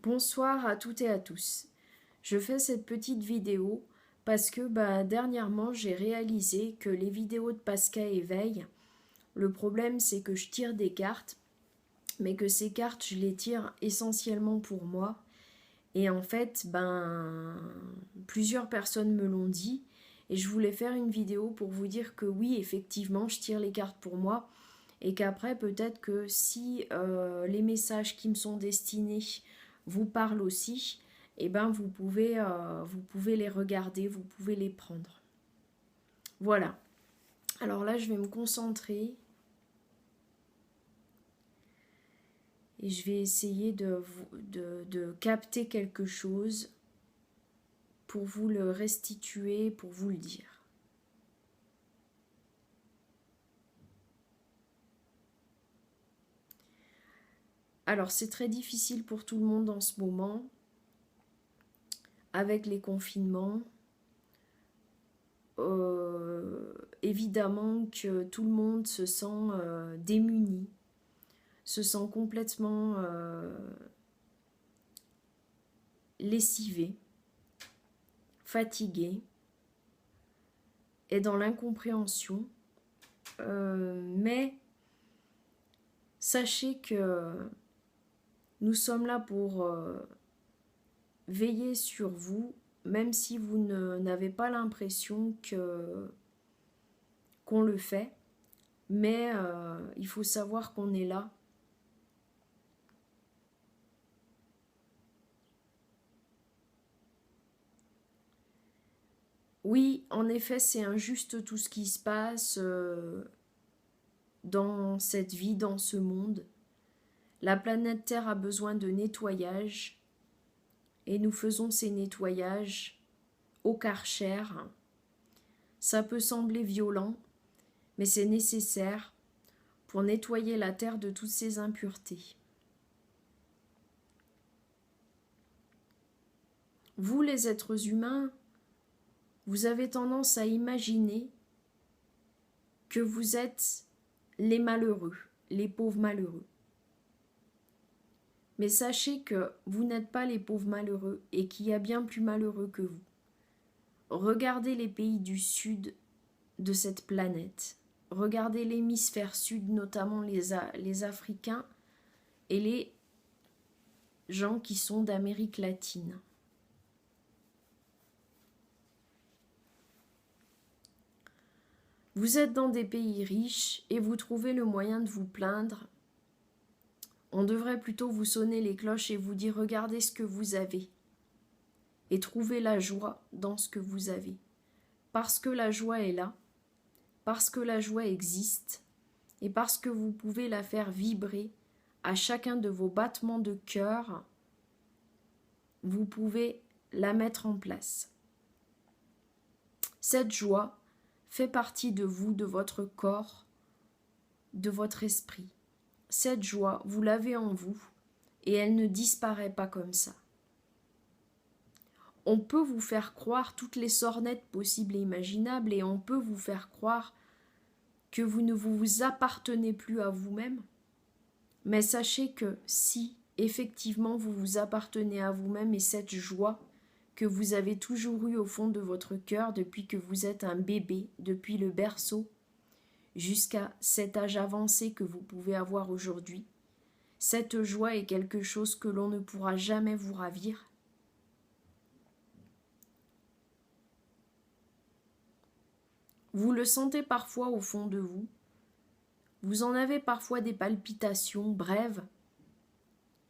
Bonsoir à toutes et à tous. Je fais cette petite vidéo parce que dernièrement j'ai réalisé que les vidéos de Pascal Éveil, le problème c'est que je tire des cartes, mais que ces cartes je les tire essentiellement pour moi. Et en fait, plusieurs personnes me l'ont dit et je voulais faire une vidéo pour vous dire que oui, effectivement, je tire les cartes pour moi et qu'après peut-être que si les messages qui me sont destinés vous parlent aussi, vous pouvez les regarder, vous pouvez les prendre. Voilà. Alors là, je vais me concentrer et je vais essayer de capter quelque chose pour vous le restituer, pour vous le dire. Alors c'est très difficile pour tout le monde en ce moment, avec les confinements. Évidemment que tout le monde se sent démuni, se sent complètement lessivé, fatigué, est dans l'incompréhension. Mais sachez que nous sommes là pour veiller sur vous, même si vous n'avez pas l'impression qu'on le fait. Mais il faut savoir qu'on est là. Oui, en effet, c'est injuste tout ce qui se passe dans cette vie, dans ce monde. La planète Terre a besoin de nettoyage et nous faisons ces nettoyages au Karcher. Ça peut sembler violent, mais c'est nécessaire pour nettoyer la Terre de toutes ses impuretés. Vous, les êtres humains, vous avez tendance à imaginer que vous êtes les malheureux, les pauvres malheureux. Mais sachez que vous n'êtes pas les pauvres malheureux et qu'il y a bien plus malheureux que vous. Regardez les pays du sud de cette planète. Regardez l'hémisphère sud, notamment les Africains et les gens qui sont d'Amérique latine. Vous êtes dans des pays riches et vous trouvez le moyen de vous plaindre. On devrait plutôt vous sonner les cloches et vous dire « Regardez ce que vous avez » et trouvez la joie dans ce que vous avez. Parce que la joie est là, parce que la joie existe et parce que vous pouvez la faire vibrer à chacun de vos battements de cœur, vous pouvez la mettre en place. Cette joie fait partie de vous, de votre corps, de votre esprit. Cette joie, vous l'avez en vous et elle ne disparaît pas comme ça. On peut vous faire croire toutes les sornettes possibles et imaginables et on peut vous faire croire que vous ne vous appartenez plus à vous-même. Mais sachez que si effectivement vous vous appartenez à vous-même et cette joie que vous avez toujours eue au fond de votre cœur depuis que vous êtes un bébé, depuis le berceau, jusqu'à cet âge avancé que vous pouvez avoir aujourd'hui, cette joie est quelque chose que l'on ne pourra jamais vous ravir. Vous le sentez parfois au fond de vous. Vous en avez parfois des palpitations brèves.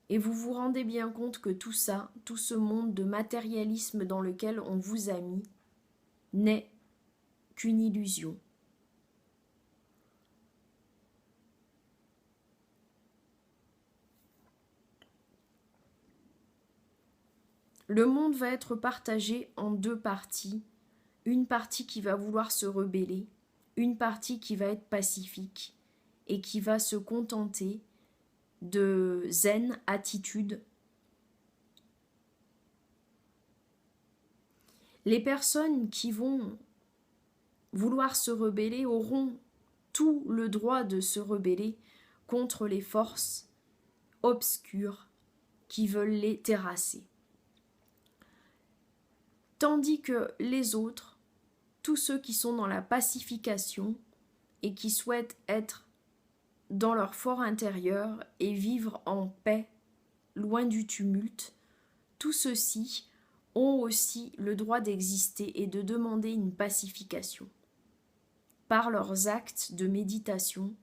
Et vous vous rendez bien compte que tout ça, tout ce monde de matérialisme dans lequel on vous a mis, n'est qu'une illusion. Le monde va être partagé en deux parties. Une partie qui va vouloir se rebeller, une partie qui va être pacifique et qui va se contenter de zen attitude. Les personnes qui vont vouloir se rebeller auront tout le droit de se rebeller contre les forces obscures qui veulent les terrasser. Tandis que les autres, tous ceux qui sont dans la pacification et qui souhaitent être dans leur fort intérieur et vivre en paix, loin du tumulte, tous ceux-ci ont aussi le droit d'exister et de demander une pacification par leurs actes de méditation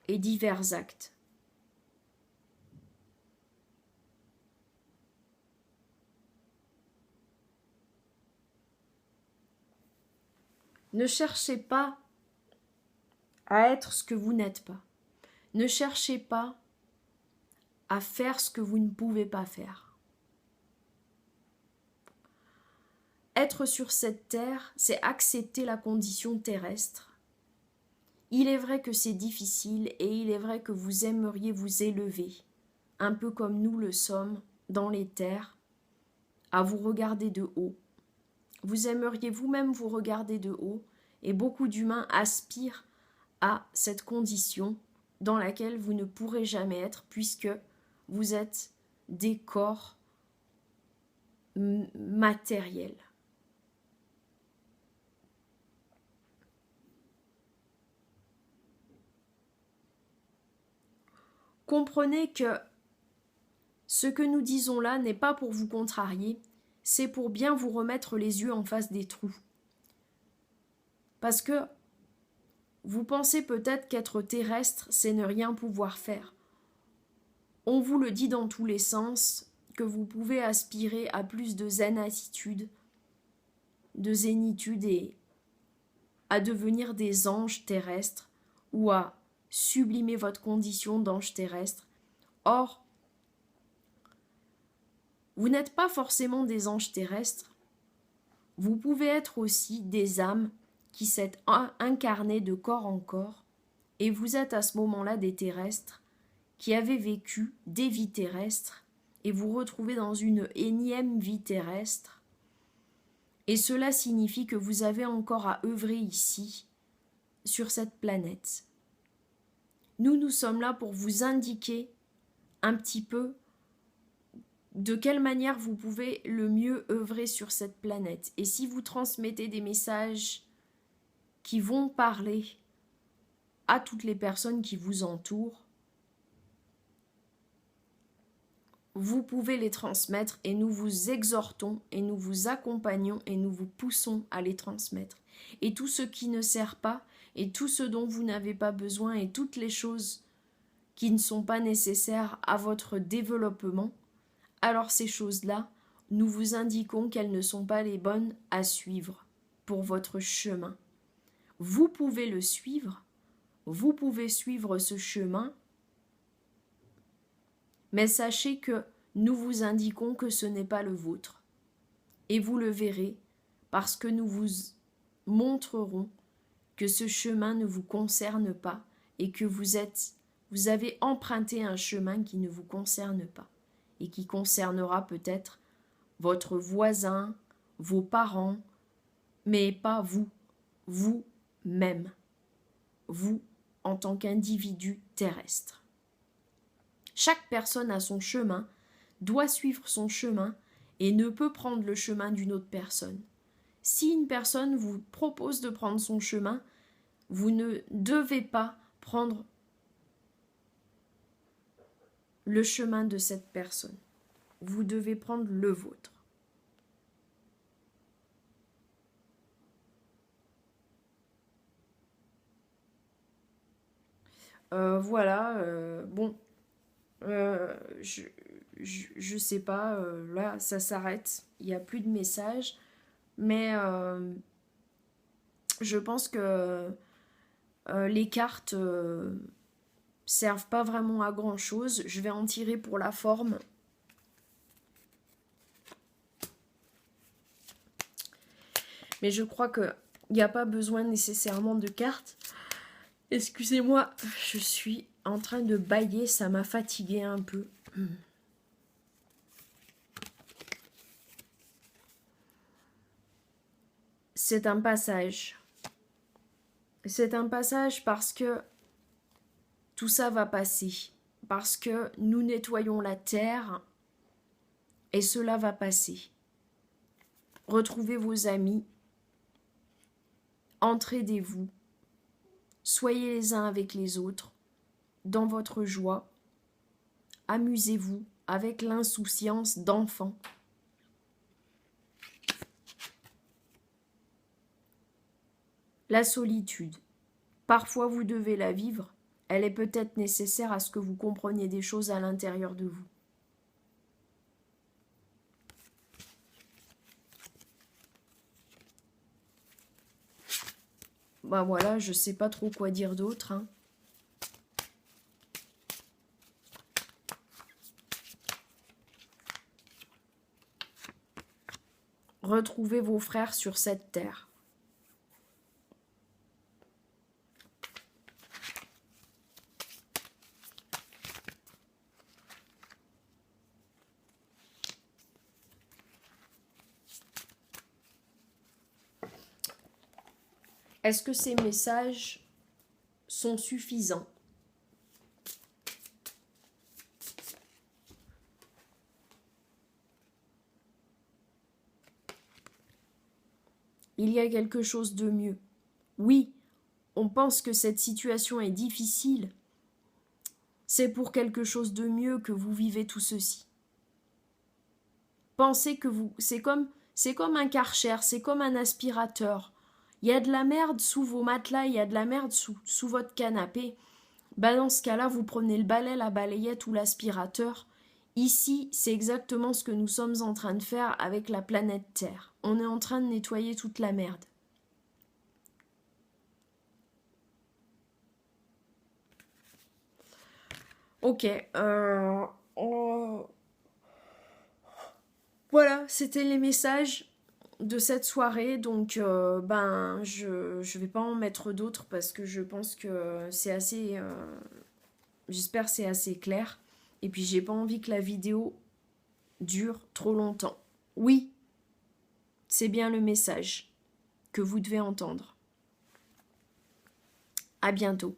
et divers actes. Ne cherchez pas à être ce que vous n'êtes pas. Ne cherchez pas à faire ce que vous ne pouvez pas faire. Être sur cette terre, c'est accepter la condition terrestre. Il est vrai que c'est difficile et il est vrai que vous aimeriez vous élever, un peu comme nous le sommes dans les terres, à vous regarder de haut. Vous aimeriez vous-même vous regarder de haut et beaucoup d'humains aspirent à cette condition dans laquelle vous ne pourrez jamais être puisque vous êtes des corps matériels. Comprenez que ce que nous disons là n'est pas pour vous contrarier, c'est pour bien vous remettre les yeux en face des trous. Parce que vous pensez peut-être qu'être terrestre, c'est ne rien pouvoir faire. On vous le dit dans tous les sens, que vous pouvez aspirer à plus de zénitude et à devenir des anges terrestres ou à sublimer votre condition d'ange terrestre. Or, vous n'êtes pas forcément des anges terrestres, vous pouvez être aussi des âmes qui s'est incarné de corps en corps, et vous êtes à ce moment-là des terrestres qui avez vécu des vies terrestres et vous retrouvez dans une énième vie terrestre. Et cela signifie que vous avez encore à œuvrer ici, sur cette planète. Nous sommes là pour vous indiquer un petit peu de quelle manière vous pouvez le mieux œuvrer sur cette planète. Et si vous transmettez des messages qui vont parler à toutes les personnes qui vous entourent, vous pouvez les transmettre et nous vous exhortons et nous vous accompagnons et nous vous poussons à les transmettre. Et tout ce qui ne sert pas et tout ce dont vous n'avez pas besoin et toutes les choses qui ne sont pas nécessaires à votre développement, alors ces choses-là, nous vous indiquons qu'elles ne sont pas les bonnes à suivre pour votre chemin. Vous pouvez le suivre, vous pouvez suivre ce chemin, mais sachez que nous vous indiquons que ce n'est pas le vôtre. Et vous le verrez parce que nous vous montrerons que ce chemin ne vous concerne pas et que vous avez emprunté un chemin qui ne vous concerne pas et qui concernera peut-être votre voisin, vos parents, mais pas vous, vous-même, vous en tant qu'individu terrestre. Chaque personne a son chemin, doit suivre son chemin et ne peut prendre le chemin d'une autre personne. Si une personne vous propose de prendre son chemin, vous ne devez pas prendre le chemin de cette personne. Vous devez prendre le vôtre. Voilà, bon, je sais pas, là ça s'arrête, il n'y a plus de messages, mais je pense que les cartes servent pas vraiment à grand chose. Je vais en tirer pour la forme. Mais je crois qu'il n'y a pas besoin nécessairement de cartes. Excusez-moi, je suis en train de bâiller, ça m'a fatiguée un peu. C'est un passage. C'est un passage parce que tout ça va passer. Parce que nous nettoyons la terre et cela va passer. Retrouvez vos amis, entraidez-vous, soyez les uns avec les autres, dans votre joie, amusez-vous avec l'insouciance d'enfant. La solitude, parfois vous devez la vivre, elle est peut-être nécessaire à ce que vous compreniez des choses à l'intérieur de vous. Bah voilà, je sais pas trop quoi dire d'autre, hein. Retrouvez vos frères sur cette terre. Est-ce que ces messages sont suffisants? Il y a quelque chose de mieux. Oui, on pense que cette situation est difficile. C'est pour quelque chose de mieux que vous vivez tout ceci. Pensez que c'est comme un Karcher, c'est comme un aspirateur. Il y a de la merde sous vos matelas, il y a de la merde sous votre canapé. Bah dans ce cas-là, vous prenez le balai, la balayette ou l'aspirateur. Ici, c'est exactement ce que nous sommes en train de faire avec la planète Terre. On est en train de nettoyer toute la merde. Ok, voilà, c'était les messages de cette soirée, donc je vais pas en mettre d'autres parce que je pense que c'est assez, j'espère que c'est assez clair, et puis j'ai pas envie que la vidéo dure trop longtemps. Oui, c'est bien le message que vous devez entendre. À bientôt.